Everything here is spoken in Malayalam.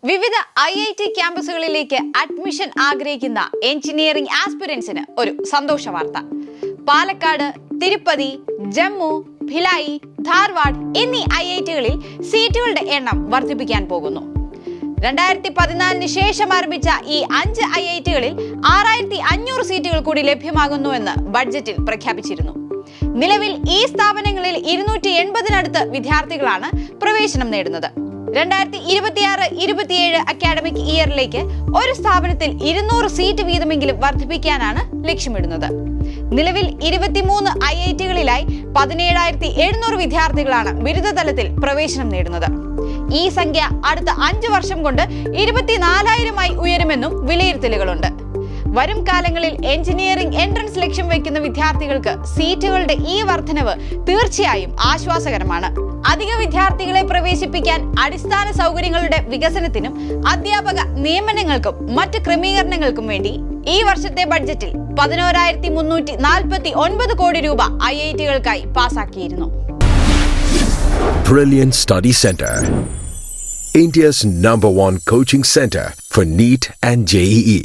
വിവിധ IIT ക്യാമ്പസുകളിലേക്ക് അഡ്മിഷൻ ആഗ്രഹിക്കുന്ന എഞ്ചിനീയറിംഗ് ആസ്പിരൻസിന് ഒരു സന്തോഷ വാർത്ത. പാലക്കാട്, തിരുപ്പതി, ജമ്മു, ഭിലായി, ധാർവാഡ് എന്നീ IITകളിൽ സീറ്റുകളുടെ എണ്ണം വർദ്ധിപ്പിക്കാൻ പോകുന്നു. 2014 ശേഷം ആരംഭിച്ച ഈ 5 IITകളിൽ 6500 സീറ്റുകൾ കൂടി ലഭ്യമാകുന്നുവെന്ന് ബഡ്ജറ്റിൽ പ്രഖ്യാപിച്ചിരുന്നു. നിലവിൽ ഈ സ്ഥാപനങ്ങളിൽ 280-നടുത്ത് വിദ്യാർത്ഥികളാണ് പ്രവേശനം നേടുന്നത്. 2026-27 അക്കാഡമിക് ഇയറിലേക്ക് ഒരു സ്ഥാപനത്തിൽ 200 സീറ്റ് വീതമെങ്കിലും വർദ്ധിപ്പിക്കാനാണ് ലക്ഷ്യമിടുന്നത്. നിലവിൽ 23 IITകളിലായി 17,700 വിദ്യാർത്ഥികളാണ് ബിരുദതലത്തിൽ പ്രവേശനം നേടുന്നത്. ഈ സംഖ്യ അടുത്ത 5 വർഷം കൊണ്ട് 24,000-ആയി ഉയരുമെന്നും വിലയിരുത്തലുകളുണ്ട്. വരും കാലങ്ങളിൽ എഞ്ചിനീയറിംഗ് എൻട്രൻസ് ലക്ഷ്യം വയ്ക്കുന്ന വിദ്യാർത്ഥികൾക്ക് സീറ്റുകളുടെ ഈ വർധനവ് തീർച്ചയായും ആശ്വാസകരമാണ്. അധിക വിദ്യാർത്ഥികളെ പ്രവേശിപ്പിക്കാൻ അടിസ്ഥാന സൗകര്യങ്ങളുടെ വികസനത്തിനും അധ്യാപക നിയമനങ്ങൾക്കും മറ്റ് ക്രമീകരണങ്ങൾക്കും വേണ്ടി ഈ വർഷത്തെ ബഡ്ജറ്റിൽ 11,349 കോടി രൂപ IITകൾക്കായി പാസാക്കിയിരുന്നു. Brilliant Study Center, India's #1 coaching center for NEET and JEE.